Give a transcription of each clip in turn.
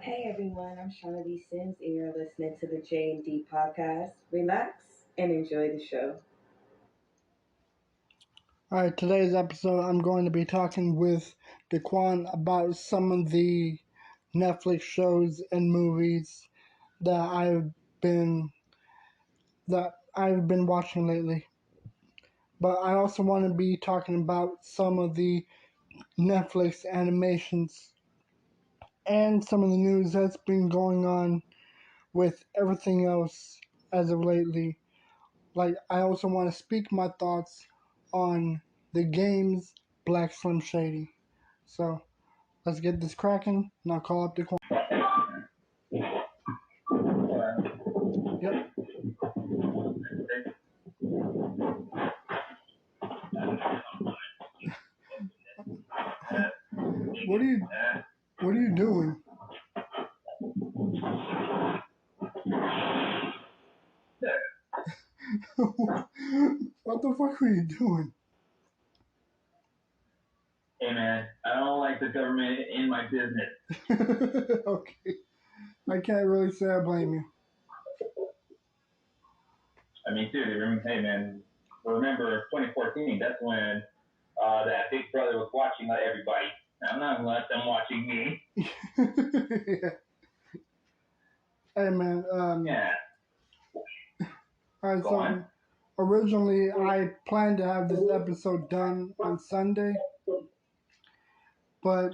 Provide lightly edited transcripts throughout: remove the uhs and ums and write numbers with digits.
Hey everyone, I'm Charlotte Sims, and you're listening to the J&D podcast. Relax and enjoy the show. Alright, today's episode I'm going to be talking with Diquan about some of the Netflix shows and movies that been I've been watching lately. But I also want to be talking about some of the Netflix animations and some of the news that's been going on with everything else as of lately. Like, I also want to speak my thoughts on the games Black Slim Shady. So, let's get this cracking, and I'll call up the. Yep. What are you? What are you doing? What the fuck are you doing? Hey man, I don't like the government in my business. Okay. I can't really say I blame you. I mean, seriously, hey man, remember 2014? That's when that Big Brother was watching everybody. I'm not gonna let them watching me. Yeah. Hey man. Yeah. Alright, so originally I planned to have this episode done on Sunday, but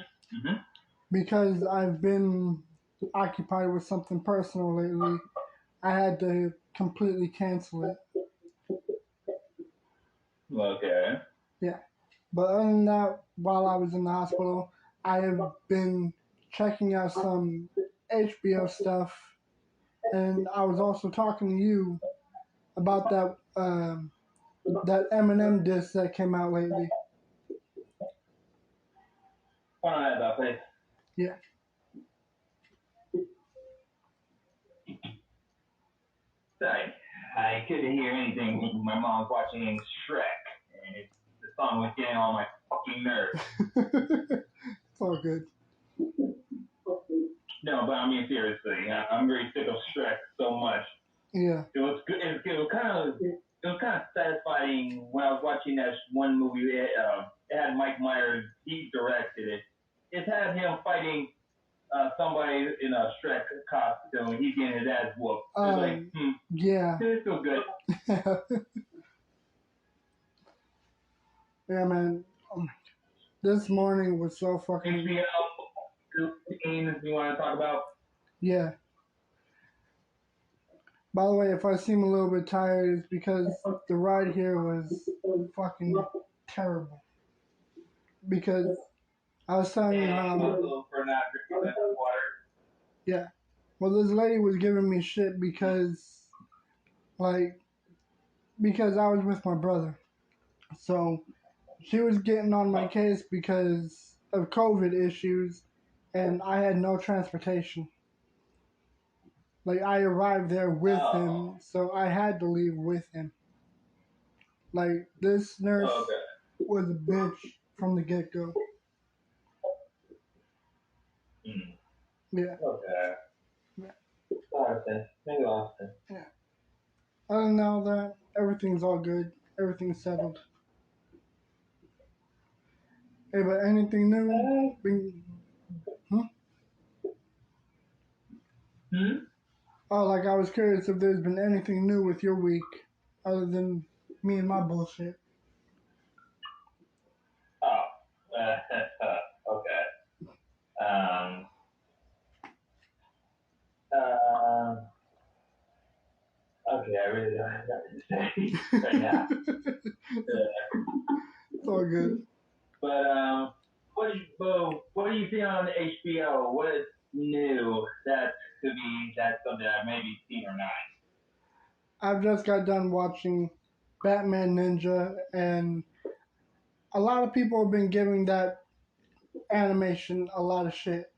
because I've been occupied with something personal lately, I had to completely cancel it. Okay. Yeah. But other than that, while I was in the hospital, I have been checking out some HBO stuff, and I was also talking to you about that Eminem disc that came out lately. Hold on that, please. Yeah. I couldn't hear anything. My mom's watching Shrek, and the song was getting on my fucking nerves. It's all good. No, but I mean seriously, I'm very sick of Shrek so much. Yeah. It was good. It was kind of satisfying when I was watching that one movie. It had Mike Myers. He directed it. It had him fighting somebody in a Shrek costume. He's getting his ass whooped. Yeah. It's so good. Yeah, man. This morning was so fucking. HBO scenes you want to talk about? Yeah. By the way, if I seem a little bit tired, it's because the ride here was fucking terrible. Because I was telling you how. For not drinking water. Yeah. Well, this lady was giving me shit because I was with my brother. So she was getting on my case because of COVID issues, and I had no transportation. Like, I arrived there with him, so I had to leave with him. Like, this nurse was a bitch from the get-go. Yeah. Okay. Yeah. Yeah. Other than all that, everything's all good. Everything's settled. Hey, but anything new? Oh, like, I was curious if there's been anything new with your week other than me and my bullshit. Okay. Okay, I really don't have nothing to say right now. It's all good. But what do you see on HBO? What is new that's something I've maybe seen or not? I've just got done watching Batman Ninja, and a lot of people have been giving that animation a lot of shit.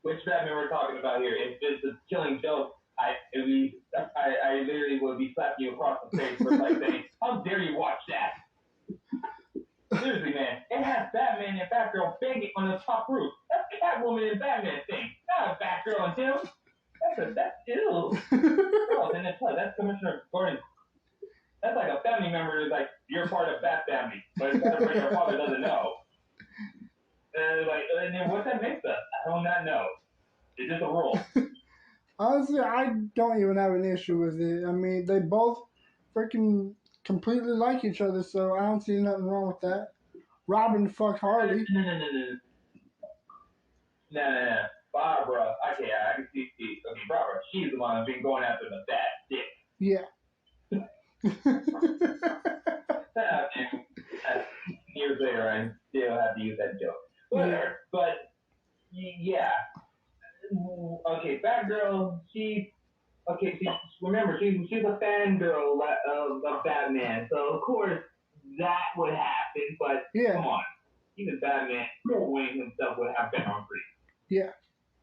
Which Batman we're talking about here? If it's a Killing Joke, I literally would be slapping you across the face for saying, "How dare you watch that?" Seriously, man, it has Batman and Batgirl banging on the top roof. That's Batwoman and Batman thing. Not a Batgirl and him. That's ill. Oh, and then that's Commissioner Gordon. That's like a family member is like, you're part of that family, but it's better your father doesn't know. And then what that makes us? I do not know. It's just a rule. Honestly, I don't even have an issue with it. I mean, they both freaking completely like each other, so I don't see nothing wrong with that. Robin fucked Harley. No. Barbara. Okay, I can see. Okay, Barbara. She's the one who's been going after the bad dick. Yeah. Years later, I still have to use that joke. But yeah. Okay, Batgirl. Remember, she's a fangirl of Batman, so of course that would happen. But come on, even Batman, Wayne himself would have been hungry. Yeah,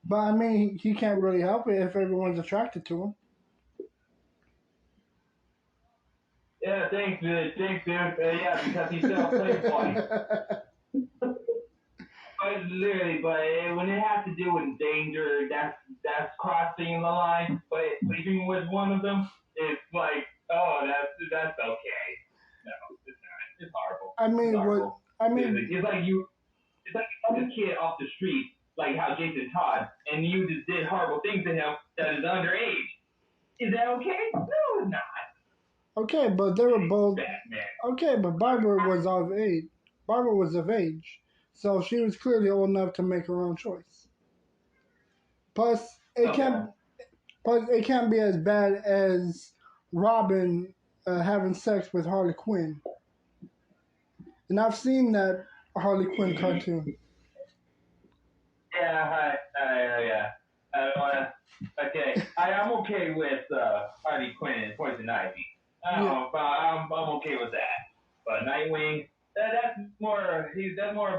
but I mean, he can't really help it if everyone's attracted to him. Yeah, thanks, dude. Yeah, because he's still a playboy. But when it has to do with danger, that's crossing the line. But sleeping with one of them, it's like, oh, that's okay. No, it's not. It's horrible. I mean, it's like you took a kid off the street, like how Jason Todd, and you just did horrible things to him that is underage. Is that okay? No, it's not. Okay, but they were both. Batman. Okay, but Barbara was of age. Barbara was of age, so she was clearly old enough to make her own choice. Plus, it can't be as bad as Robin having sex with Harley Quinn. And I've seen that Harley Quinn cartoon. Yeah. I don't wanna. Okay, I'm okay with Harley Quinn and Poison Ivy. I'm okay with that. But Nightwing, that's more of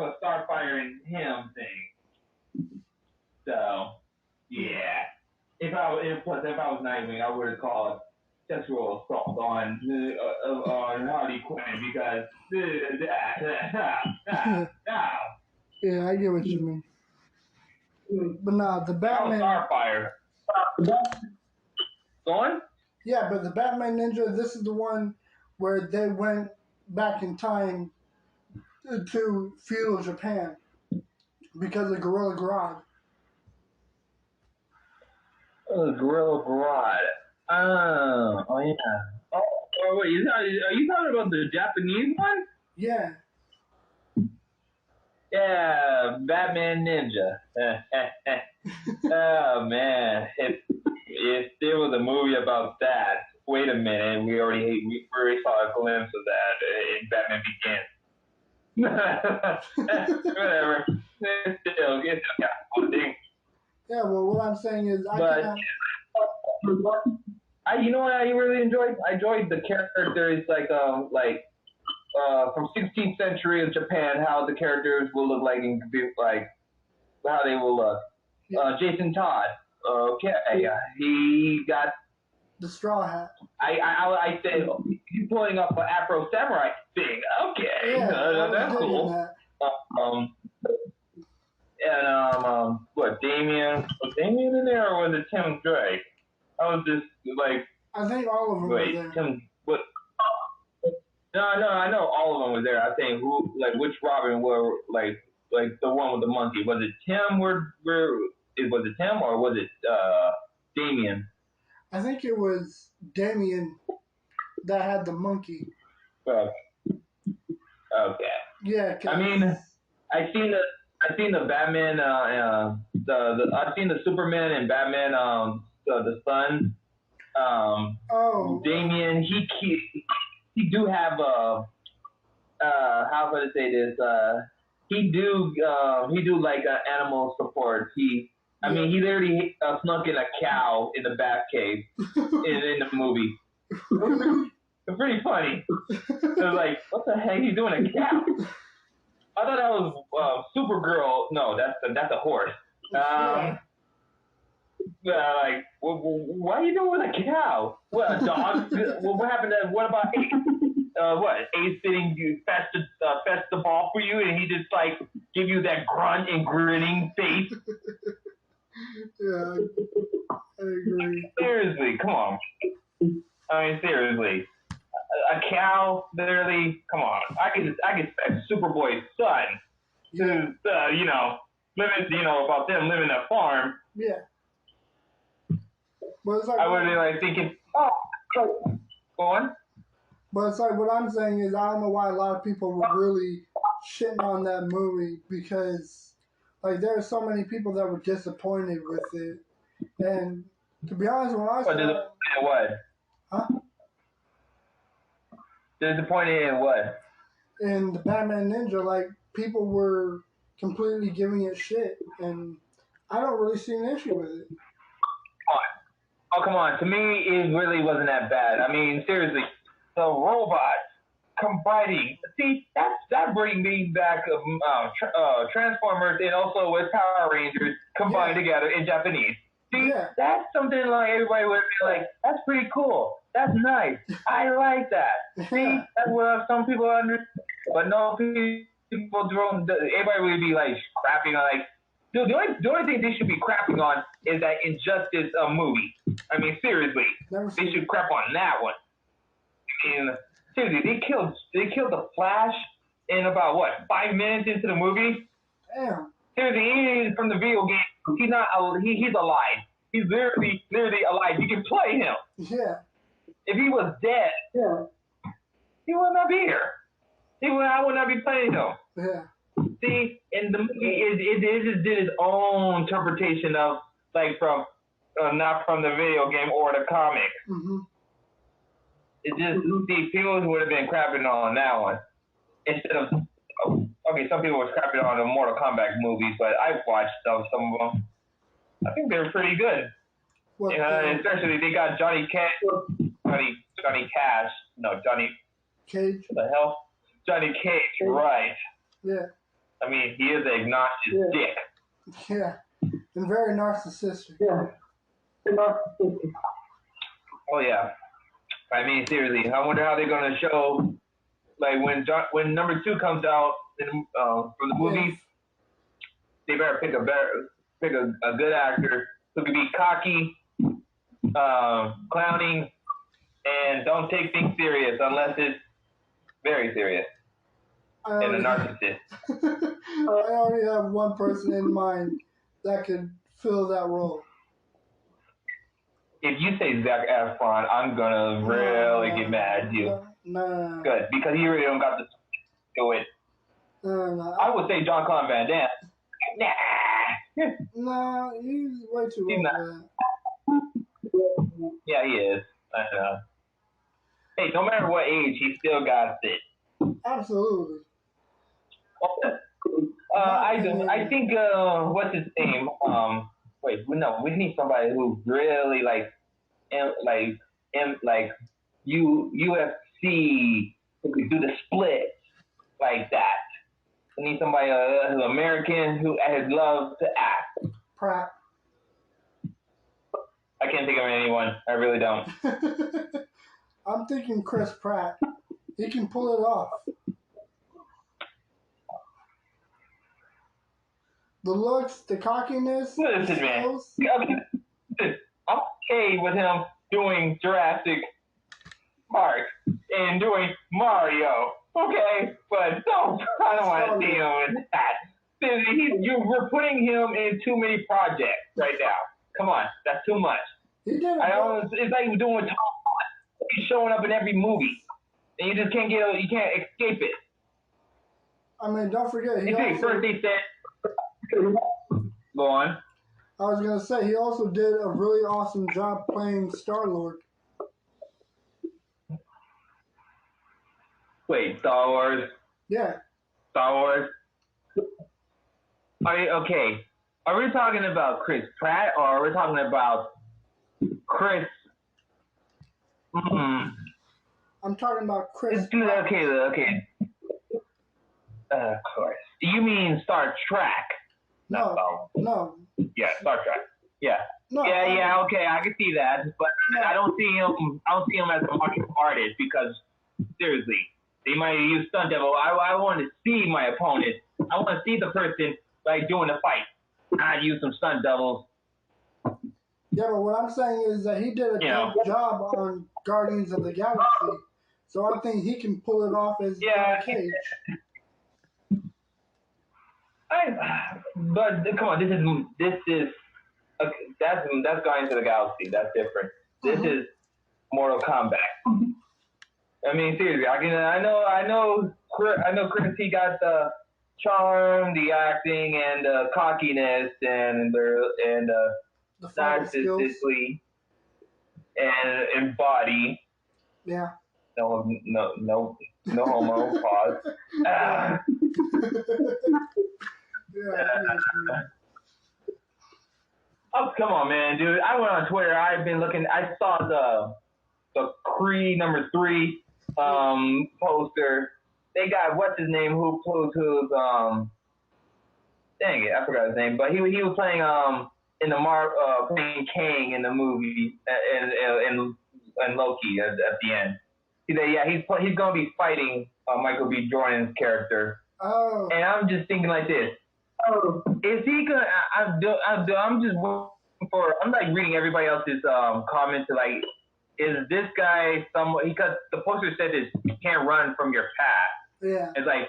a Starfire and him thing. So yeah, if I was Nightwing, I would have called sexual assault on Harley Quinn because Yeah, I get what you mean. But nah, the Batman. Starfire. Go on? Yeah, but the Batman Ninja, this is the one where they went back in time to feudal Japan because of Gorilla Grodd. Gorilla Grodd. Oh yeah. Oh wait, are you talking about the Japanese one? Yeah. Yeah, Batman Ninja. Oh man, if there was a movie about that, wait a minute, we already saw a glimpse of that in Batman Begins. Whatever. Still, Yeah, well, what I'm saying is, you know what I really enjoyed? I enjoyed the characters from 16th century of Japan, how the characters will look like and like how they will look. Yeah. Jason Todd. Okay, he got the straw hat. I said he's pulling up an Afro Samurai thing. Okay, that's cool. What Damien? Was Damien in there or was it Tim Drake? I was just like. I think all of them were there. Tim, what? No, I know all of them were there. I think which Robin were like the one with the monkey. Was it Tim? Was it Tim or was it Damien? I think it was Damien that had the monkey. Okay. Yeah. I mean, I seen the Batman. I've seen the Superman and Batman. The son. Damien. He do have how could I say this? He do like animal support. He literally snuck in a cow in the Batcave in the movie. It's pretty funny. It was like, what the heck? He's doing a cow? I thought that was Supergirl. No, that's a horse. Like, what are you doing with a cow? What, a dog? What happened to, what about ace-sitting you fetch the ball for you, and he just like give you that grunt and grinning face. Yeah, I agree. Seriously, come on. I mean, seriously, a cow, literally. Come on, I can expect Superboy's son to, living, about them living in a farm. Yeah. But it's like, I would be like thinking, oh, go on. But it's like what I'm saying is I don't know why a lot of people were really shitting on that movie because like there are so many people that were disappointed with it. And to be honest, when I saw disappointed in what? Huh? Disappointed in what? In the Batman Ninja, like people were completely giving it shit, and I don't really see an issue with it. Oh, come on. To me, it really wasn't that bad. I mean, seriously, the robots combining. See, that brings me back Transformers and also with Power Rangers combined together in Japanese. See, that's something like everybody would be like, that's pretty cool. That's nice. I like that. See, that's what some people understand. But no people don't. Everybody would be like crapping on like, dude, the only thing they should be crapping on is that Injustice movie. I mean, seriously, they should crap on that one. I mean, seriously, they killed the Flash in about 5 minutes into the movie. Damn. Seriously, he's from the video game. He's not. He's alive. He's literally alive. You can play him. Yeah. If he was dead, he would not be here. I would not be playing him. Yeah. See, in the movie, it just did its own interpretation of like from not from the video game or the comic. Mm-hmm. It just people would have been crapping on that one instead of some people were crapping on the Mortal Kombat movies, but I watched some of them. I think they were pretty good. Especially they got Johnny Cash. Johnny Cage. What the hell? Johnny Cage, right? Yeah. I mean, he is a obnoxious dick. Yeah, and very narcissistic. Yeah. Oh yeah. I mean, seriously, I wonder how they're gonna show, like when number 2 comes out from the movies. They better pick a good actor who can be cocky, clowning, and don't take things serious unless it's very serious. And a narcissist. I already have one person in mind that could fill that role. If you say Zac Efron, I'm gonna really get mad at you. No. Good, because he really don't got to do it. No. I would say John Claude Van Damme. Nah. No, he's way too old for that. Yeah, he is. I know. Hey, no matter what age, he still got it. Absolutely. I think what's his name? We need somebody who really UFC who could do the split like that. We need somebody who's American who has love to act. Pratt. I can't think of anyone. I really don't. I'm thinking Chris Pratt. He can pull it off. The looks, the cockiness. Listen, man. I'm okay with him doing Jurassic Park and doing Mario. Okay, but I don't want to see him in that. We're putting him in too many projects right now. Come on, that's too much. It's like we're doing Tom Holland. He's showing up in every movie, and you just can't escape it. I mean, don't forget. First they said, go on. I was gonna say he also did a really awesome job playing Star-Lord. Wait, Star Wars? Yeah. Star Wars? Okay. Are we talking about Chris Pratt or are we talking about Chris? I'm talking about Chris Pratt. Okay. Of course. You mean Star Trek? No. Yeah, Star Trek. Yeah. No, okay, I can see that, but I don't see him as a martial artist because seriously. They might use stunt double. I want to see my opponent. I want to see the person like doing the fight. I'd use some stunt doubles. Yeah, but what I'm saying is that he did a good job on Guardians of the Galaxy, so I think he can pull it off as Johnny Cage. But come on, this is that's Guardians of the Galaxy. That's different. This is Mortal Kombat. I mean, seriously, I know Chris. He got the charm, the acting, and the cockiness, and the narcissistically, and body. Yeah. No homo. Pause. Oh, come on, man, dude. I went on Twitter. I've been looking. I saw the Creed #3 poster. They got what's his name? Who's dang it, I forgot his name. But he was playing in the playing Kang in the movie and Loki at the end. He said, yeah, he's gonna be fighting Michael B. Jordan's character. Oh. And I'm just thinking like this. Oh, is he gonna? I'm just waiting for. I'm like reading everybody else's comments. Like, is this guy someone? Because the poster said this: you can't run from your past. Yeah. It's like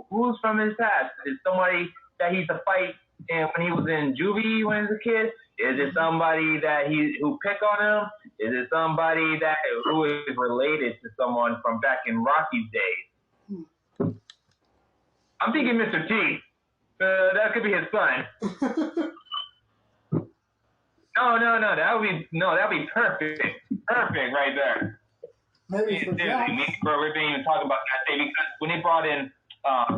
who's from his past? Is somebody that he used to fight and when he was in juvie when he was a kid? Is it somebody that who picked on him? Is it somebody who is related to someone from back in Rocky's days? I'm thinking Mr. T. That could be his son. No, that'd be perfect. Perfect right there. Maybe we didn't even talk about that thing because when they brought in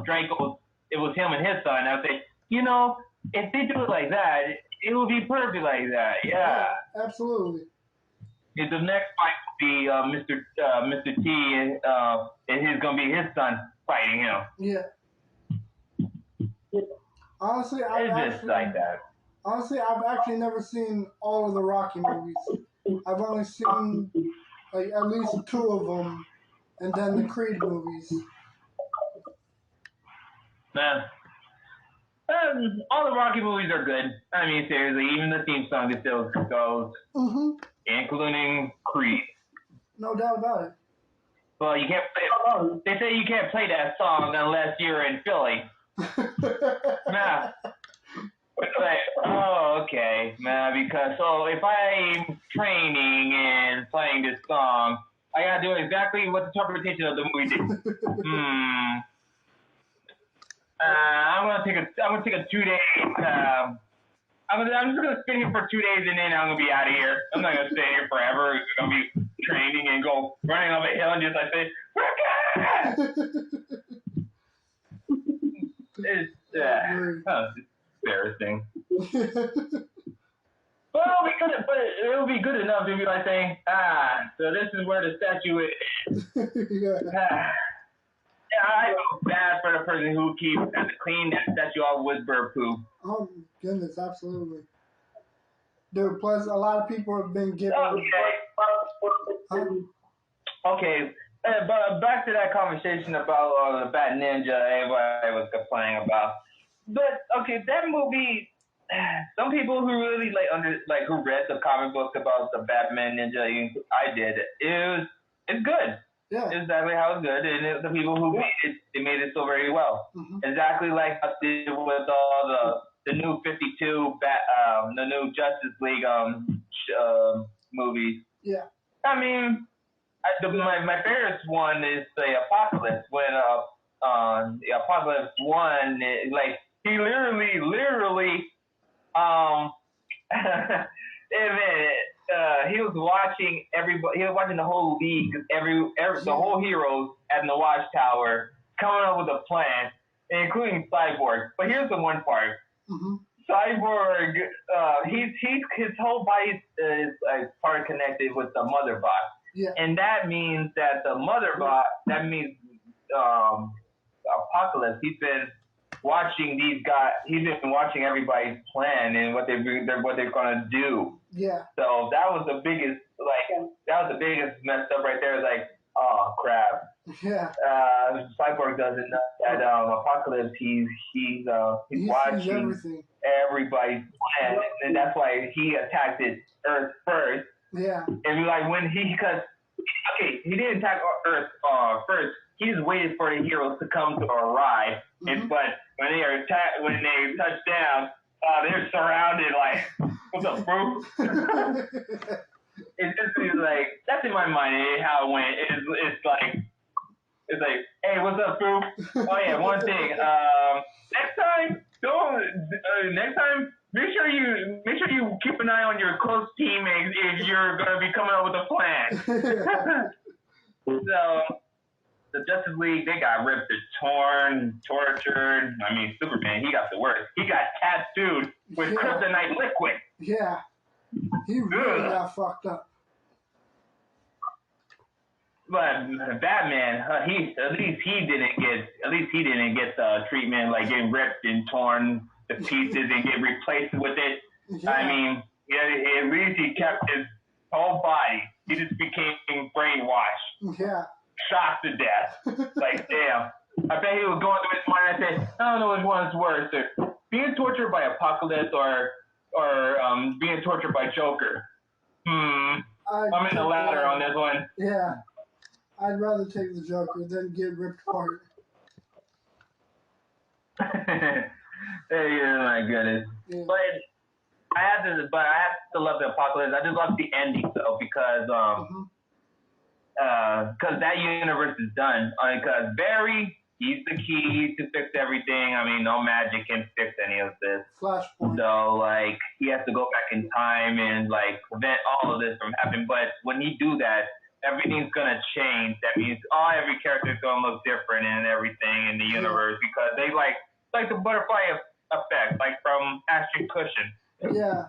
Draco, it was him and his son. I would say, if they do it like that, it would be perfect like that. Yeah. Absolutely. The next fight will be Mr. T and he's gonna be his son fighting him. Yeah. Honestly, I've actually never seen all of the Rocky movies. I've only seen like at least 2 of them, and then the Creed movies. Man, all the Rocky movies are good. I mean, seriously, even the theme song still goes, including Creed. No doubt about it. Well, you can't play. They say you can't play that song unless you're in Philly. Nah. Like, oh, okay, man. Because if I'm training and playing this song, I gotta do exactly what the interpretation of the movie did. I'm gonna take a 2-day. I'm just gonna sit here for 2 days and then I'm gonna be out of here. I'm not gonna stay here forever. I'm gonna be training and go running up a hill and just like say, it's embarrassing. Well, it would be good enough to be like saying, so this is where the statue is. Yeah, I feel bad for the person who has to clean that statue off with bird poop. Oh, goodness, absolutely. Dude, plus a lot of people have been giving... Okay, but back to that conversation about the Bat Ninja everybody was complaining about. But, okay, that movie... Some people who really who read the comic books about the Batman Ninja, I did. It's good. Yeah. Exactly how it's good, and the people who made it, they made it so very well. Exactly like I did with all the new 52 the new Justice League movies. Yeah. I mean, my favorite one is the Apocalypse when the Apocalypse one, like he literally he was watching everybody. He was watching the whole league, the whole heroes at the Watchtower coming up with a plan, including Cyborg. But here's the one part: Cyborg, his whole body is part connected with the Mother Box, and that means that the Mother Box, that means Apocalypse. He's been watching these guys. He's been watching everybody's plan and what they're gonna do. Yeah. So that was the biggest messed up right there. Is like, oh crap. Yeah. Cyborg doesn't know that Apocalypse. He's watching everything. Everybody's plan, and that's why he attacked Earth first. Yeah. And like he didn't attack Earth first. He just waited for the heroes to come to arrive. Mm-hmm. But when they touch down, they're surrounded. Like, what's up, bro? It's just like that's in my mind how it went. It's like, hey, what's up, bro? Oh yeah, one thing. Next time, make sure you keep an eye on your close teammates if you're gonna be coming up with a plan. So the Justice League, they got ripped, torn, tortured. I mean, Superman, he got the worst. He got tattooed with kryptonite liquid. Yeah, he really got fucked up. But Batman, at least he didn't get the treatment like getting ripped and torn to pieces and get replaced with it. Yeah. I mean, at least he kept his whole body. He just became brainwashed. Yeah. Shocked to death. Like, damn. I bet he was going through his mind and said, I don't know which one's worse. Being tortured by Apocalypse or being tortured by Joker. I'm in the latter on this one. Yeah. I'd rather take the Joker than get ripped apart. Oh my goodness. Yeah. But I have to love the Apocalypse. I just love the ending though because that universe is done. Because Barry, he's the key to fix everything. I mean, no magic can fix any of this. Flashpoint. So like he has to go back in time and like prevent all of this from happening. But when he do that, everything's gonna change. That means every character's gonna look different and everything in the universe because they like the butterfly effect, like from Ashton Kutcher. Yeah.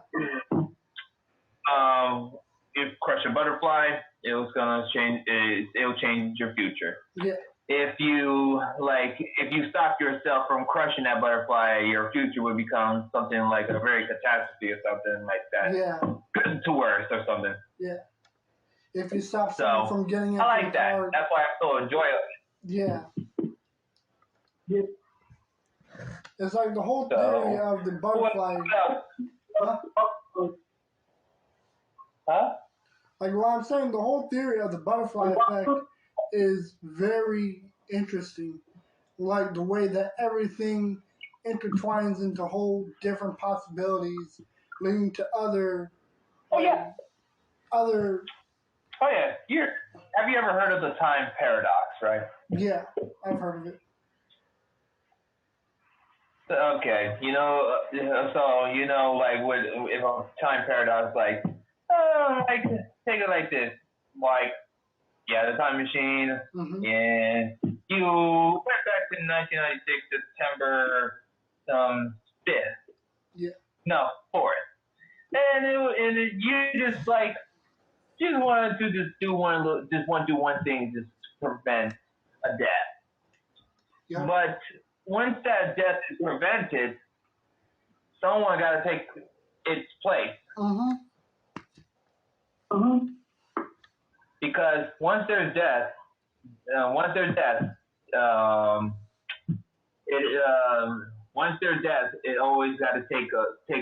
If crush a butterfly, it'll change your future. Yeah. If you stop yourself from crushing that butterfly, your future would become something like a very catastrophe or something like that. Yeah. To worse or something. Yeah. If you stop someone from getting into I like that. Car, that's why I so enjoy it. Yeah. It's like the whole theory of the butterfly. Huh? Like what I'm saying, the whole theory of the butterfly effect is very interesting. Like the way that everything intertwines into whole different possibilities, leading to other. Other. Oh yeah, have you ever heard of the time paradox, right? Yeah, I've heard of it. Okay, like if a time paradox, like take it like this, like the time machine, and you went back to 1996 September 5th. Yeah. No, 4th, and you just like. Just wanted to do one thing just to prevent a death. Yeah. But once that death is prevented, someone got to take its place. Because once there's death, it always got to take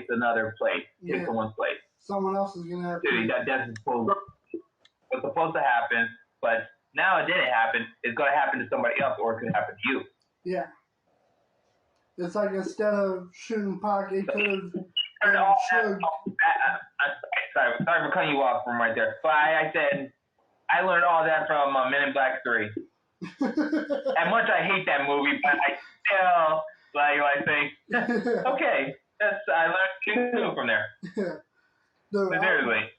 another place, take someone's place. Someone else is gonna have to. That death was supposed to happen, but now it didn't happen. It's gonna happen to somebody else, or it could happen to you. Yeah. It's like instead of shooting Pac, it could have. Sorry for cutting you off from right there. But I said I learned all that from Men in Black 3. As much I hate that movie, but I still think okay. I learned too from there. Yeah. Seriously.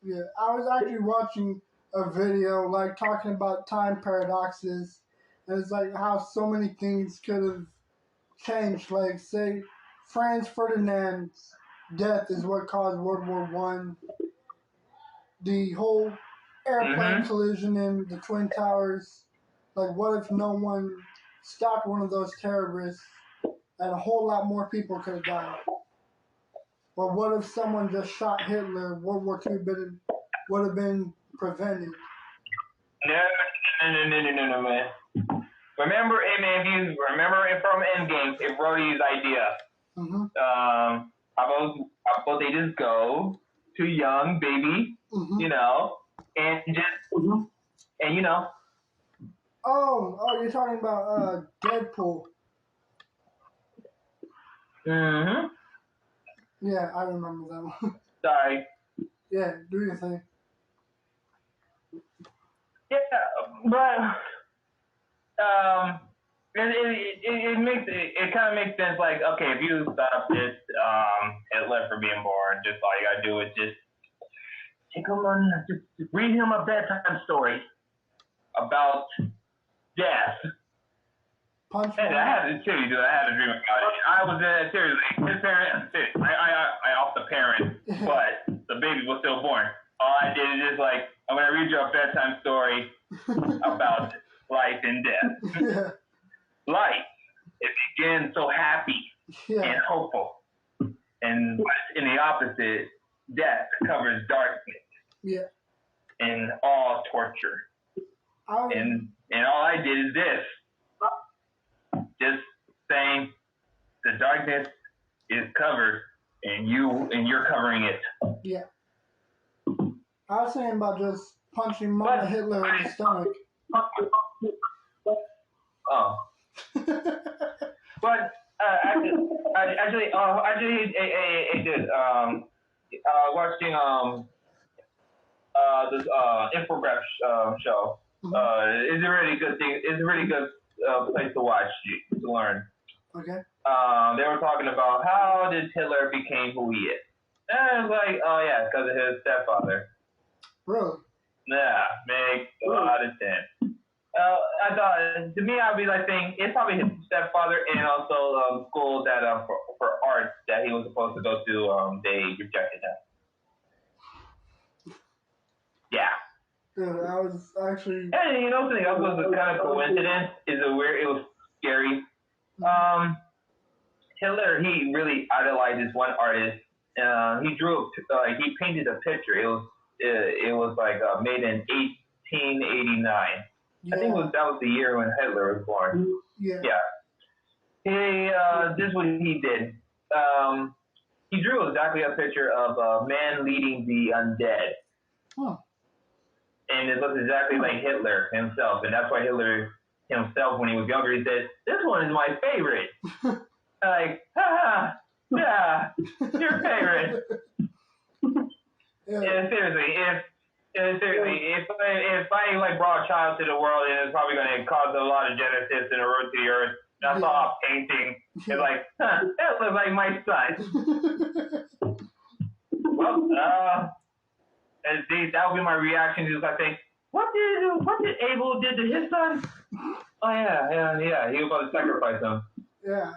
Yeah, I was actually watching a video like talking about time paradoxes, and it's like how so many things could have changed. Like say, Franz Ferdinand's death is what caused World War I. The whole airplane collision in the Twin Towers. Like, what if no one stopped one of those terrorists and a whole lot more people could have died. Or what if someone just shot Hitler? World War II would have been prevented. No, man. Remember, if you remember it from Endgame, it Rhodey's idea. Mm-hmm. How about they just go to young baby, Mm-hmm. you know, and just, and you know. Oh, you're talking about Deadpool. Mm-hmm. Yeah, I remember that one. Sorry. Yeah, do your thing. Yeah, but it kind of makes sense. Like, okay, if you stop this Hitler from being born, just all you gotta do is just take him on, just read him a bedtime story about death. Punch And I had a dream about it. I was seriously, his parents. I off the parent, but the baby was still born. All I did is just like, I'm gonna read you a bedtime story about life and death. Yeah. Life, it begins so happy and hopeful, and in the opposite, death covers darkness. Yeah. And all torture. And all I did is this. Just saying the darkness is covered and you're covering it. Yeah. I was saying about just punching Mama Hitler in the stomach. Oh. But actually, dude, watching this infograph show. It's a really good thing. It's a really good place to watch to learn. Okay. They were talking about how did Hitler became who he is. And I was like, oh yeah, because of his stepfather. Really? Yeah, makes a lot of sense. I thought, to me, I'd be like saying it's probably his stepfather and also school that for art that he was supposed to go to. They rejected him. Yeah. Dude, I was actually. And you know something else was a kind of coincidence. It was scary. Hitler, he really idolized this one artist. He painted a picture. It was like made in 1889. Yeah. I think that was the year when Hitler was born. Yeah. Yeah. This is what he did. He drew exactly a picture of a man leading the undead. Huh. And it looks exactly like Hitler himself. And that's why Hitler himself, when he was younger, he said, "This one is my favorite." Like, yeah, your favorite. Yeah. And seriously, if I like brought a child to the world, and it's probably going to cause a lot of genesis and erode to the earth, and I saw a painting, it's like, that looks like my son. Well, and see, that would be my reaction to I think, what did Abel did to his son? Oh yeah, he was about to sacrifice him. Yeah.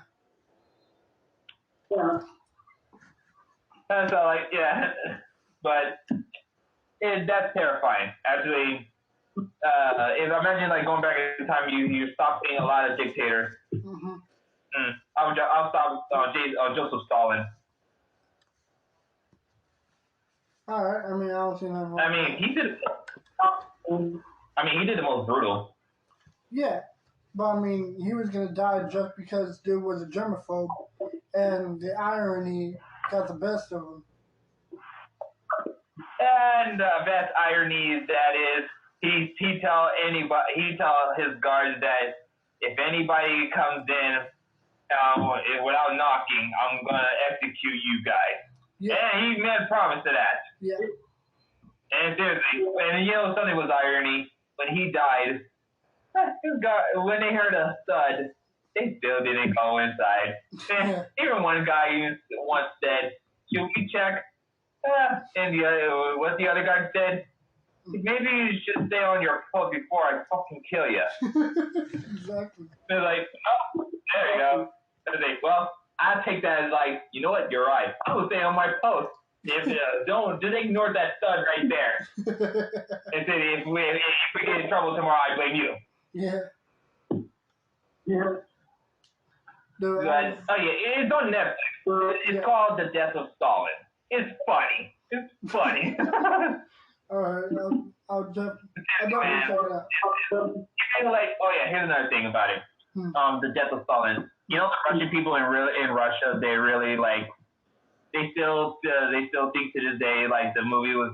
And so but that's terrifying. Actually, if I imagine like going back in time, you stop seeing a lot of dictators. Mm-hmm. I'll stop Joseph Stalin. All right. I mean, I don't see nothing wrong. I mean, he did the most brutal. Yeah, but I mean, he was gonna die just because dude was a germaphobe, and the irony got the best of him. And the best irony is that he tell his guards that if anybody comes in without knocking, I'm gonna execute you guys. Yeah. And he made a promise to that. Yeah. And seriously, and you know something was irony when he died. When they heard a thud, they still didn't go inside. And even one guy once said, "Should we check?" And what the other guy said, "Maybe you should stay on your post before I fucking kill you." Exactly. They're like, "Oh, there you go." They're like, "Well, I take that as like, you know what? You're right. I will stay on my post. If just ignore that stud right there." And say, if we get in trouble tomorrow, I blame you. Yeah. Dude, it's on Netflix. It's called The Death of Stalin. It's funny. It's funny. All right, I'll definitely check it out. Here's another thing about it. The Death of Stalin. You know, the Russian people in Russia, they really like. They still think to this day like the movie is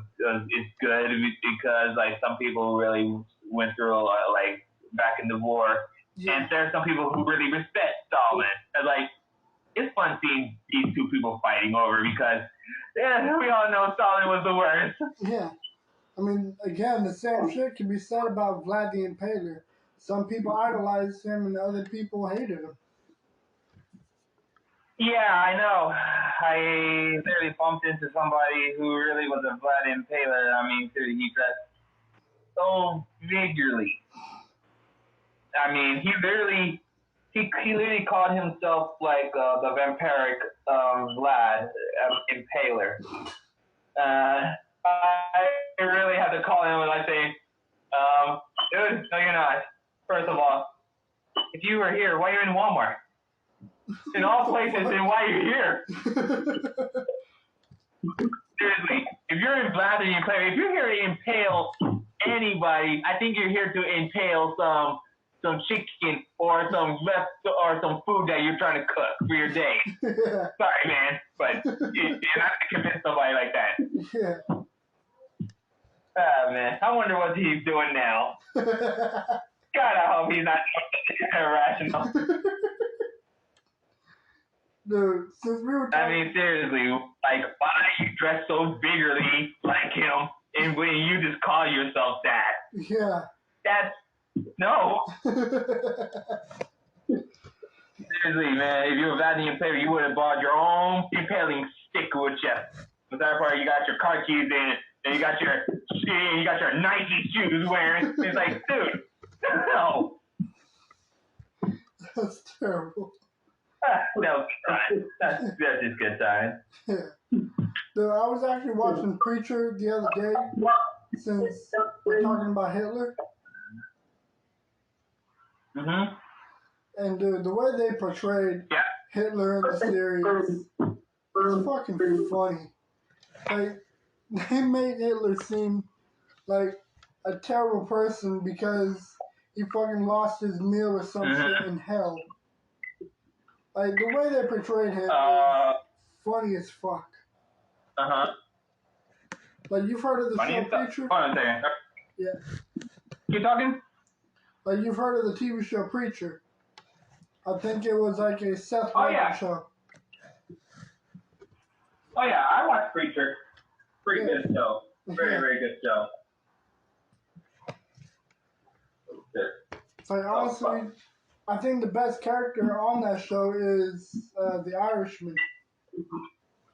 good because like some people really went through a lot like back in the war, and there are some people who really respect Stalin. And like it's fun seeing these two people fighting over because we all know Stalin was the worst. Yeah, I mean again the same shit can be said about Vlad the Impaler. Some people idolized him and other people hated him. Yeah, I know. I literally bumped into somebody who really was a Vlad Impaler. I mean, dude, he dressed so vigorously. I mean, he literally called himself like the vampiric Vlad Impaler. I really had to call him and like say, dude, no, you're not. First of all, if you were here, why are you in Walmart? In all places, then why are you here? Seriously, if you're in Vlad and you play, if you're here to impale anybody, I think you're here to impale some chicken or some food that you're trying to cook for your day. Sorry, man, but you're not gonna convince somebody like that. Yeah. Man, I wonder what he's doing now. God, I hope he's not irrational. Dude, since we were talking... I mean, seriously, like, why do you dress so vigorously like him and when you just call yourself that? Yeah. That's... No. Seriously, man, if you were Vlad the Impaler, you would have bought your own impaling stick with you. But that part, you got your car keys in, and you got your Nike shoes wearing. It's like, dude, no. That's terrible. That was fine. That's just good time. Yeah. Dude, I was actually watching Preacher the other day, since we're talking about Hitler. Mm-hmm. And dude, the way they portrayed Hitler in the series was fucking funny. Like, they made Hitler seem like a terrible person because he fucking lost his meal or some shit in hell. Like, the way they portrayed him is funny as fuck. Uh-huh. Like, you've heard of the show Preacher? Hold on a second. Yeah. Keep talking? Like, you've heard of the TV show Preacher. I think it was like a Seth Rogen show. Oh, yeah, I watched Preacher. Pretty good show. Very, very good show. Like, honestly, I think the best character on that show is the Irishman.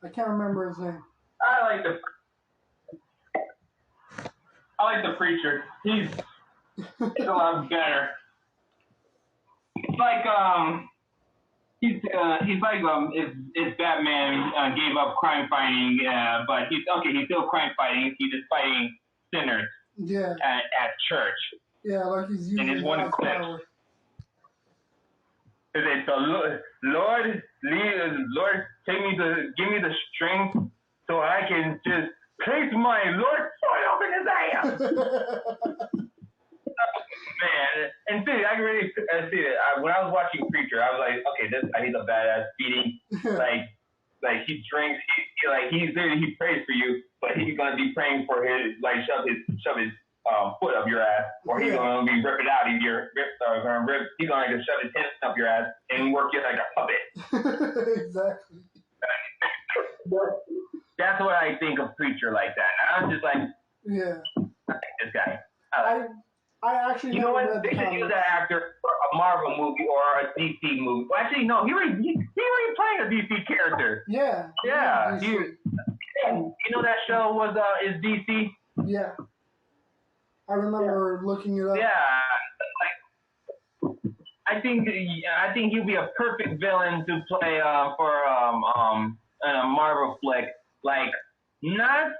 I can't remember his name. I like the Preacher. He's a lot better. Like he's like if Batman gave up crime fighting, but he's still crime fighting. He's just fighting sinners. Yeah. At church. Yeah, like he's using his power. Is it the Lord, give me the strength so I can just place my Lord sword up in his ass. Man, and see, I can really see it. When I was watching Preacher, I was like, okay, he's a badass beating. like he drinks, he prays for you, but he's gonna be praying for his shove his foot up your ass, or he's gonna be ripping out of your he's gonna shove his hand up your ass and work you like a puppet. Exactly. That's what I think of Preacher like that. I'm just like, I think this guy. I actually you know what? They should use that actor for a Marvel movie or a DC movie. Well, actually, no, he already playing a DC character. Yeah. Yeah. You know that show is DC? Yeah. I remember looking it up. Yeah. I think he'll be a perfect villain to play for in a Marvel flick. Like, not.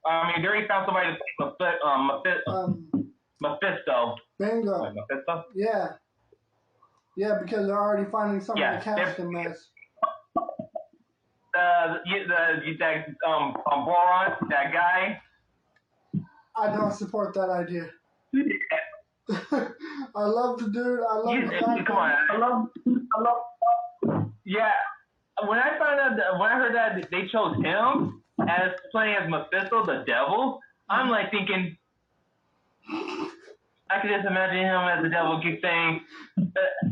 I mean, they already found somebody to play Mephisto. Bingo. Mephisto? Yeah. Yeah, because they're already finding someone Yeah, to cast him as. Borat, that guy. I don't support that idea. I love the dude. I love his acting. Come on, I love. Yeah, when I heard that they chose him as playing as Mephisto, the devil, I'm like thinking, I could just imagine him as the devil keep saying,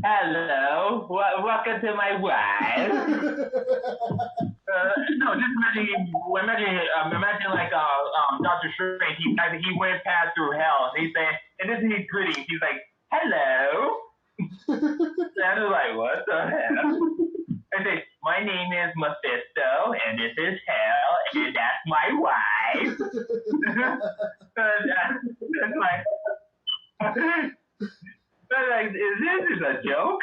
"Hello, welcome to my wife." No, just imagine like Dr. Shrek. He went past through hell. And he's saying, and this is his greeting. He's like, "Hello." And I was like, "What the hell?" I say, "My name is Mephisto, and this is hell, and that's my wife." That's like, like, is this a joke?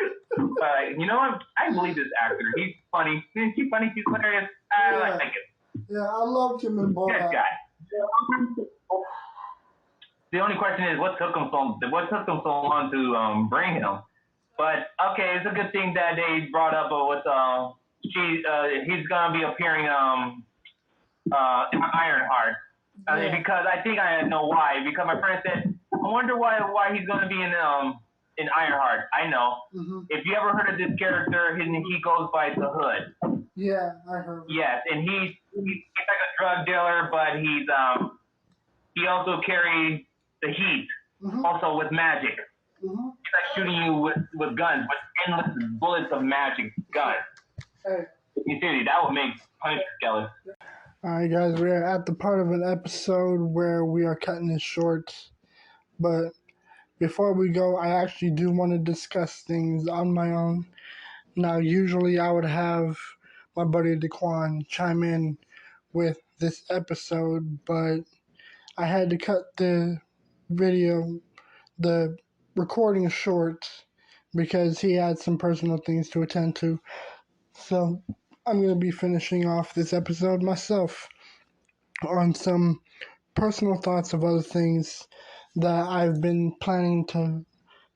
You know what? I believe this actor. He's funny. He's funny. He's hilarious. I like it. Yeah, I loved him in Borat. Good guy. The only question is, what took them so long to bring him? But okay, it's a good thing that they brought up with he's gonna be appearing in Ironheart. Because I think I know why. Because my friend said, I wonder why he's gonna be in Ironheart. I know. Mm-hmm. If you ever heard of this character, he goes by the Hood. Yeah, I heard. Yes, and he's like a drug dealer, but he also carries the heat, also with magic. Mm-hmm. He's like shooting you with guns, with endless bullets of magic guns. Hey. You see, that would make Punisher jealous. Alright guys, we are at the part of an episode where we are cutting it short. But before we go, I actually do want to discuss things on my own. Now, usually I would have my buddy Diquan chime in with this episode, but I had to cut the recording short because he had some personal things to attend to. So I'm going to be finishing off this episode myself on some personal thoughts of other things that I've been planning to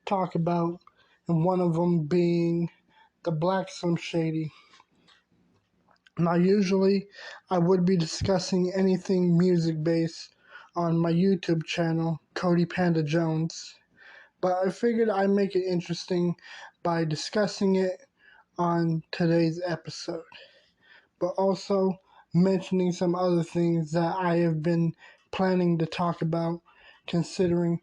talk about, and one of them being the Black Slim Shady. Now, usually I would be discussing anything music-based on my YouTube channel, Cody Panda Jones, but I figured I'd make it interesting by discussing it on today's episode, but also mentioning some other things that I have been planning to talk about, considering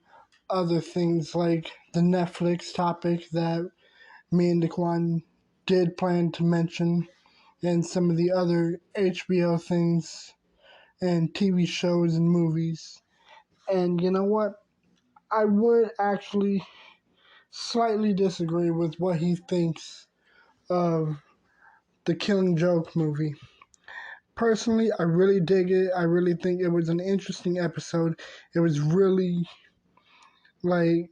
other things like the Netflix topic that me and Diquan did plan to mention, and some of the other HBO things and TV shows and movies. And you know what? I would actually slightly disagree with what he thinks of the Killing Joke movie. Personally, I really dig it. I really think it was an interesting episode. It was really, like,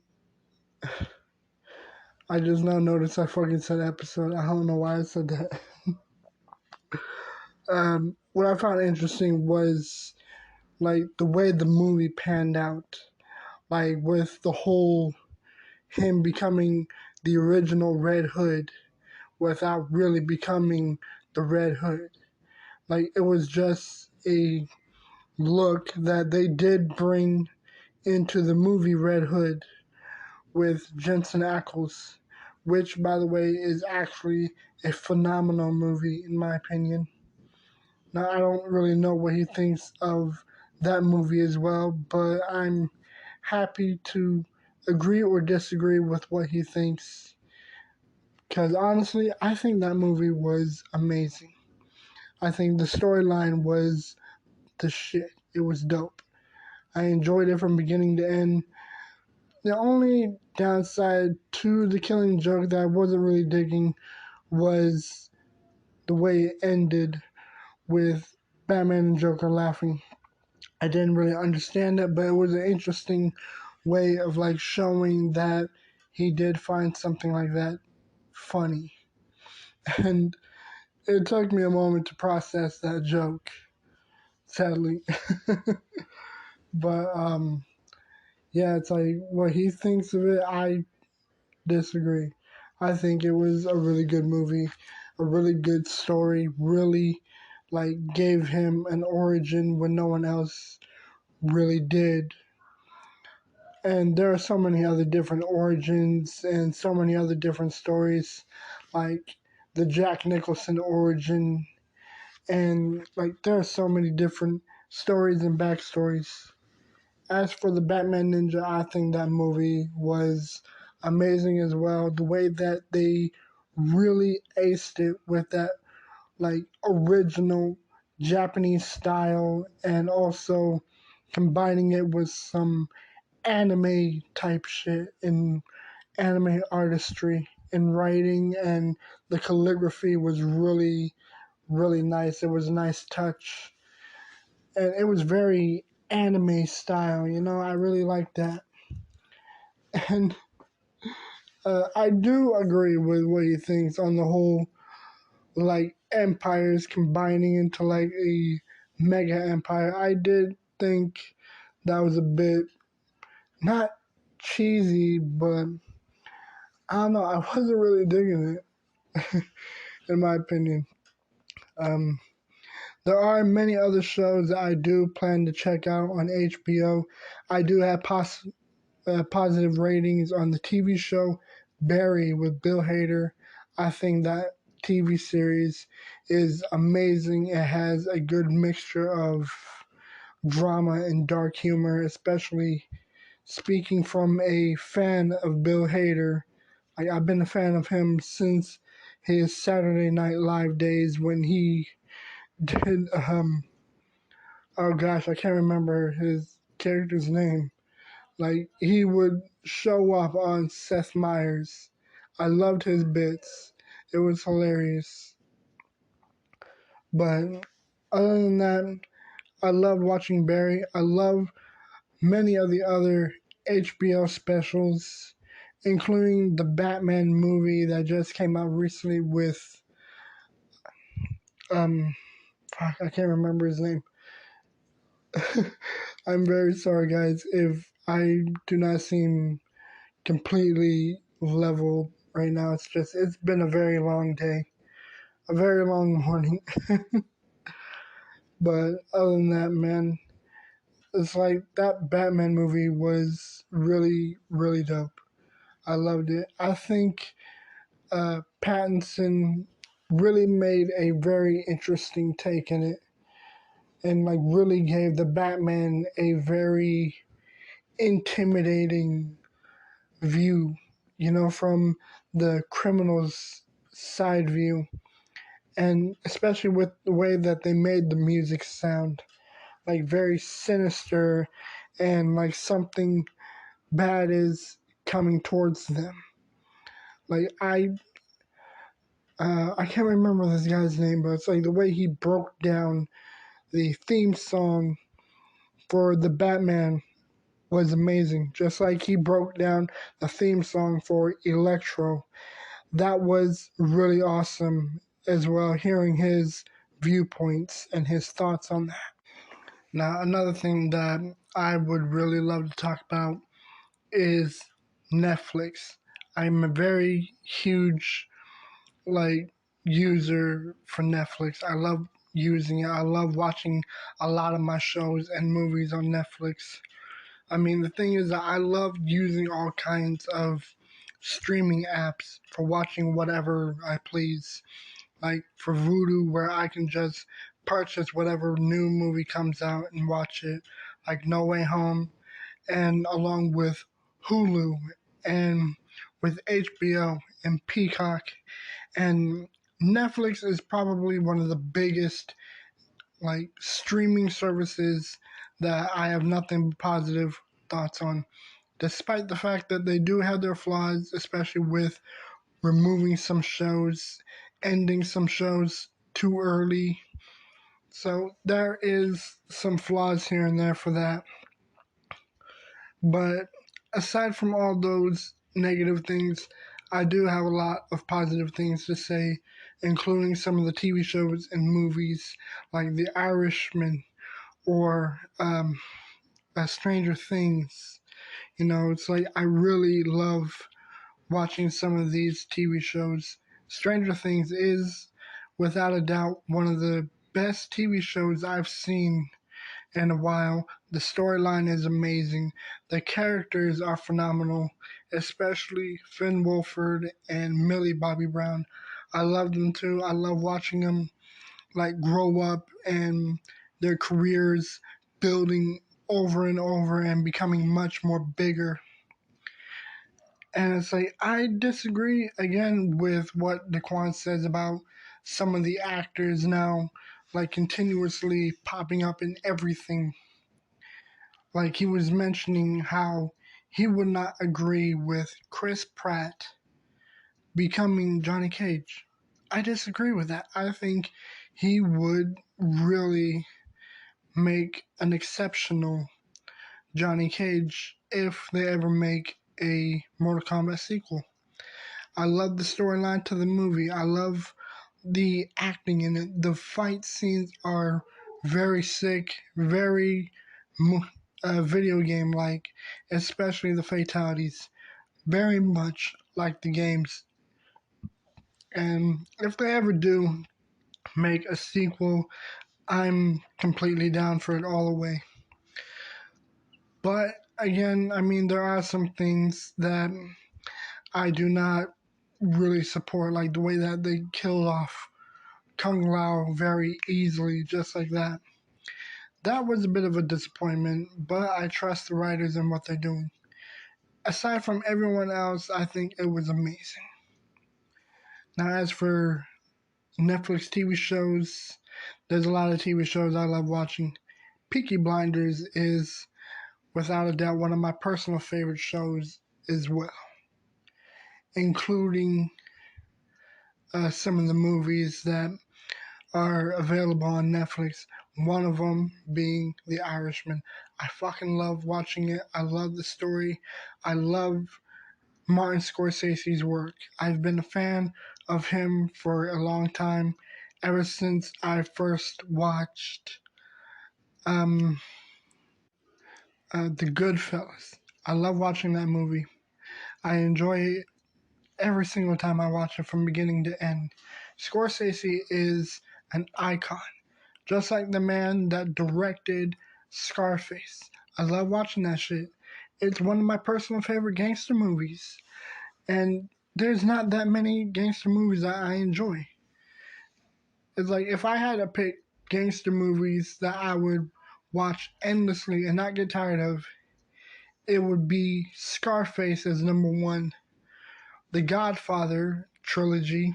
I just now noticed I fucking said episode. I don't know why I said that. What I found interesting was, like, the way the movie panned out. Like, with the whole him becoming the original Red Hood without really becoming the Red Hood. Like, it was just a look that they did bring into the movie Red Hood with Jensen Ackles, which, by the way, is actually a phenomenal movie in my opinion. Now, I don't really know what he thinks of that movie as well, but I'm happy to agree or disagree with what he thinks, because honestly, I think that movie was amazing. I think the storyline was the shit. It was dope. I enjoyed it from beginning to end. The only downside to the Killing Joke that I wasn't really digging was the way it ended with Batman and Joker laughing. I didn't really understand it, but it was an interesting way of like showing that he did find something like that funny. And it took me a moment to process that joke, sadly. But yeah, it's like what he thinks of it, I disagree. I think it was a really good movie, a really good story, really gave him an origin when no one else really did. And there are so many other different origins and so many other different stories, like the Jack Nicholson origin, and there are so many different stories and backstories. As for the Batman Ninja, I think that movie was amazing as well. The way that they really aced it with that original Japanese style and also combining it with some anime type shit and anime artistry and writing, and the calligraphy was really, really nice. It was a nice touch. And it was very anime style, I really liked that. And I do agree with what he thinks on the whole, empires combining into a mega empire. I did think that was a bit not cheesy, but I don't know. I wasn't really digging it, in my opinion. Um, there are many other shows that I do plan to check out on HBO. I do have positive ratings on the TV show Barry with Bill Hader. I think that TV series is amazing. It has a good mixture of drama and dark humor, especially speaking from a fan of Bill Hader. I've been a fan of him since his Saturday Night Live days when he did oh gosh, I can't remember his character's name. He would show up on Seth Meyers. I loved his bits. It was hilarious. But other than that, I loved watching Barry. I love many of the other HBO specials, including the Batman movie that just came out recently with I can't remember his name. I'm very sorry, guys, if I do not seem completely level right now. It's been a very long day, a very long morning. But other than that, man, it's that Batman movie was really, really dope. I loved it. I think Pattinson really made a very interesting take in it and really gave the Batman a very intimidating view, from the criminal's side view, and especially with the way that they made the music sound very sinister and something bad is coming towards them. Like I can't remember this guy's name, but it's the way he broke down the theme song for the Batman was amazing. Just like he broke down the theme song for Electro. That was really awesome as well, hearing his viewpoints and his thoughts on that. Now, another thing that I would really love to talk about is Netflix. I'm a very huge user for Netflix. I love using it. I love watching a lot of my shows and movies on Netflix. I mean, the thing is that I love using all kinds of streaming apps for watching whatever I please. Like for Vudu, where I can just purchase whatever new movie comes out and watch it, like No Way Home, and along with Hulu and with HBO and Peacock. And Netflix is probably one of the biggest streaming services that I have nothing but positive thoughts on, despite the fact that they do have their flaws, especially with removing some shows, ending some shows too early. So there is some flaws here and there for that. But aside from all those negative things, I do have a lot of positive things to say, including some of the TV shows and movies like The Irishman or Stranger Things. It's I really love watching some of these TV shows. Stranger Things is, without a doubt, one of the best TV shows I've seen in a while. The storyline is amazing. The characters are phenomenal, especially Finn Wolford and Millie Bobby Brown. I love them too. I love watching them grow up and their careers building over and over and becoming much more bigger. And it's I disagree again with what Diquan says about some of the actors now continuously popping up in everything. He was mentioning how he would not agree with Chris Pratt becoming Johnny Cage. I disagree with that. I think he would really make an exceptional Johnny Cage if they ever make a Mortal Kombat sequel. I love the storyline to the movie. I love the acting in it. The fight scenes are very sick, very video game like, especially the fatalities. Very much like the games. And if they ever do make a sequel, I'm completely down for it all the way. But again, I mean, there are some things that I do not really support, like the way that they killed off Kung Lao very easily, just like that. That was a bit of a disappointment, but I trust the writers and what they're doing. Aside from everyone else, I think it was amazing. Now, as for Netflix TV shows, there's a lot of TV shows I love watching. Peaky Blinders is, without a doubt, one of my personal favorite shows as well, including some of the movies that are available on Netflix. One of them being The Irishman. I fucking love watching it. I love the story. I love Martin Scorsese's work. I've been a fan of him for a long time, ever since I first watched The Goodfellas. I love watching that movie. I enjoy it every single time I watch it from beginning to end. Scorsese is an icon, just like the man that directed Scarface. I love watching that shit. It's one of my personal favorite gangster movies. And there's not that many gangster movies that I enjoy. It's if I had to pick gangster movies that I would watch endlessly and not get tired of, it would be Scarface as number one, The Godfather trilogy,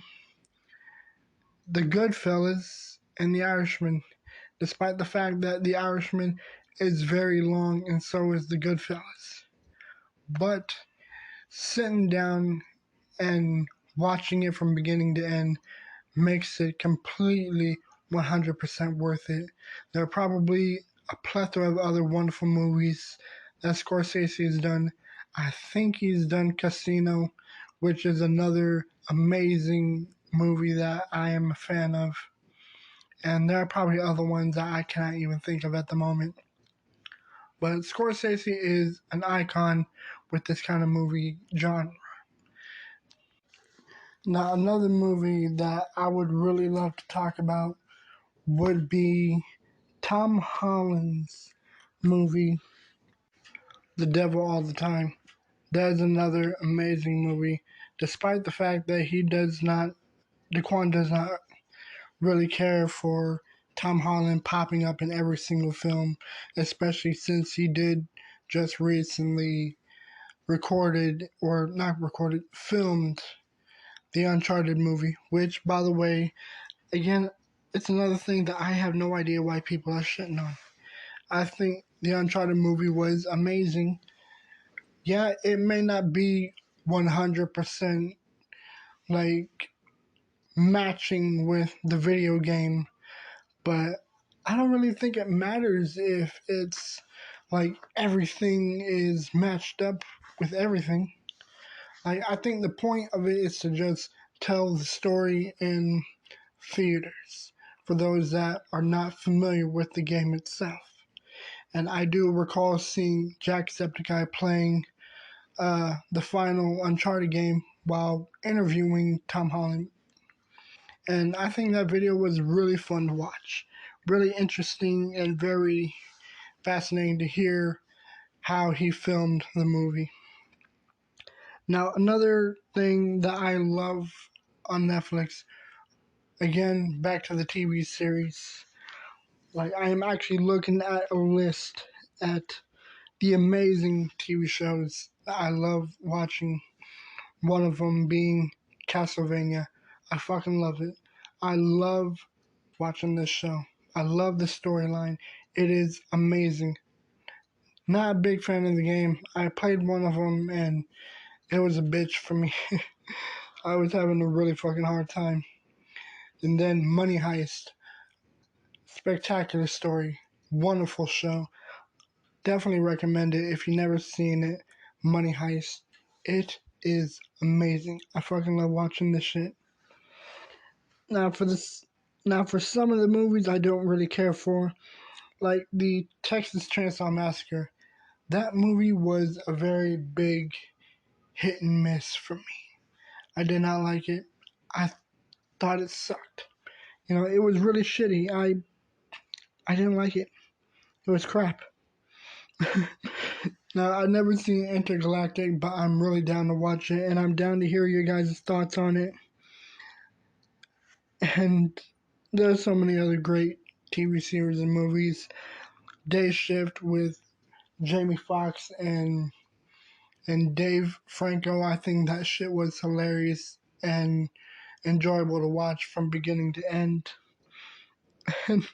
The Goodfellas, and The Irishman, despite the fact that The Irishman is very long and so is The Goodfellas. But sitting down and watching it from beginning to end makes it completely 100% worth it. There are probably a plethora of other wonderful movies that Scorsese has done. I think he's done Casino, which is another amazing movie that I am a fan of. And there are probably other ones that I cannot even think of at the moment. But Scorsese is an icon with this kind of movie genre. Now, another movie that I would really love to talk about would be Tom Holland's movie, The Devil All the Time. That is another amazing movie, despite the fact that Diquan does not really care for Tom Holland popping up in every single film, especially since he did just recently filmed the Uncharted movie, which, by the way, again, it's another thing that I have no idea why people are shitting on. I think the Uncharted movie was amazing. Yeah, it may not be 100% matching with the video game, but I don't really think it matters if it's everything is matched up with everything. I think the point of it is to just tell the story in theaters for those that are not familiar with the game itself. And I do recall seeing Jacksepticeye playing the final Uncharted game while interviewing Tom Holland. And I think that video was really fun to watch. Really interesting and very fascinating to hear how he filmed the movie. Now, another thing that I love on Netflix, again, back to the TV series, like I am actually looking at a list at the amazing TV shows that I love watching. One of them being Castlevania. I fucking love it. I love watching this show. I love the storyline. It is amazing. Not a big fan of the game. I played one of them and it was a bitch for me. I was having a really fucking hard time. And then Money Heist. Spectacular story. Wonderful show. Definitely recommend it if you've never seen it. Money Heist. It is amazing. I fucking love watching this shit. Now for some of the movies I don't really care for, like the Texas Chainsaw Massacre. That movie was a very big hit and miss for me. I did not like it. I thought it sucked. It was really shitty. I didn't like it. It was crap. Now, I've never seen Intergalactic, but I'm really down to watch it, and I'm down to hear your guys' thoughts on it. And there's so many other great TV series and movies. Day Shift with Jamie Foxx and Dave Franco. I think that shit was hilarious and enjoyable to watch from beginning to end. And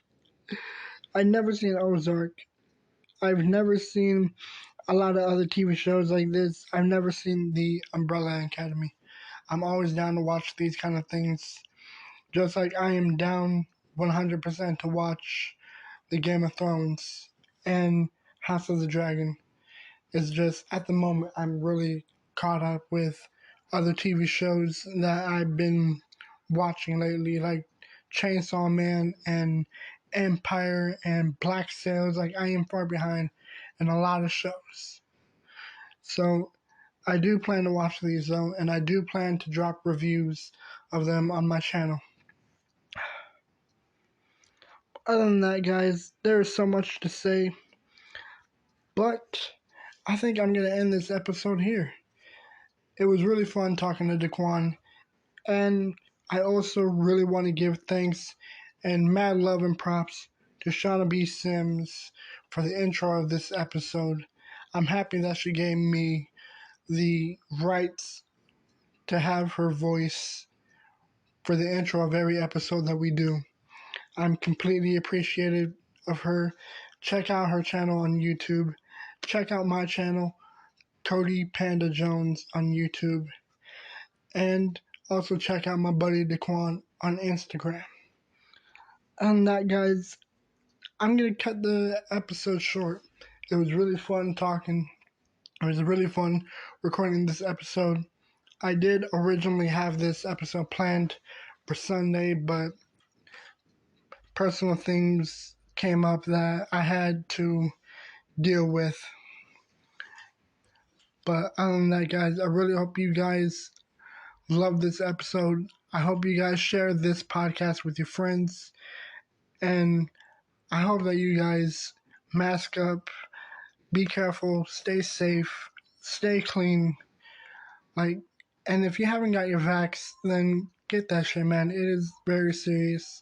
I've never seen Ozark. I've never seen a lot of other TV shows like this. I've never seen The Umbrella Academy. I'm always down to watch these kind of things. Just like I am down 100% to watch the Game of Thrones and House of the Dragon. It's just, at the moment, I'm really caught up with other TV shows that I've been watching lately, like Chainsaw Man and Empire and Black Sails. Like, I am far behind in a lot of shows. So, I do plan to watch these though, and I do plan to drop reviews of them on my channel. Other than that, guys, there is so much to say, but I think I'm going to end this episode here. It was really fun talking to Diquan, and I also really want to give thanks and mad love and props to Shauna B. Sims for the intro of this episode. I'm happy that she gave me the rights to have her voice for the intro of every episode that we do. I'm completely appreciative of her. Check out her channel on YouTube. Check out my channel, Cody Panda Jones, on YouTube. And also check out my buddy Diquan on Instagram. And that, guys, I'm going to cut the episode short. It was really fun talking. It was really fun recording this episode. I did originally have this episode planned for Sunday, but personal things came up that I had to deal with. But other than that, guys, I really hope you guys love this episode. I hope you guys share this podcast with your friends. And I hope that you guys mask up, be careful, stay safe, stay clean. And if you haven't got your vax, then get that shit, man. It is very serious,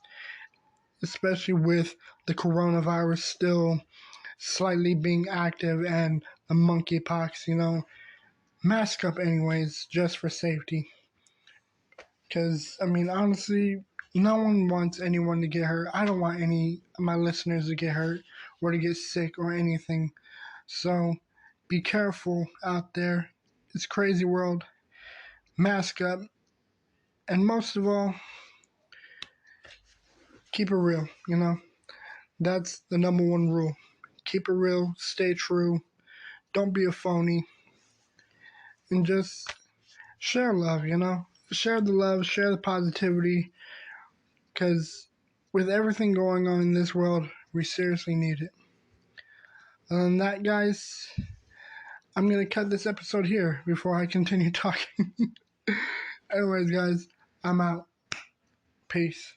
especially with the coronavirus still slightly being active and the monkeypox, mask up anyways, just for safety. Because, honestly, no one wants anyone to get hurt. I don't want any of my listeners to get hurt or to get sick or anything. So, be careful out there. It's a crazy world. Mask up. And most of all, keep it real, That's the number one rule. Keep it real, stay true, don't be a phony, and just share love. Share the love, share the positivity, because with everything going on in this world, we seriously need it. Other than that, guys, I'm going to cut this episode here before I continue talking. Anyways, guys, I'm out. Peace.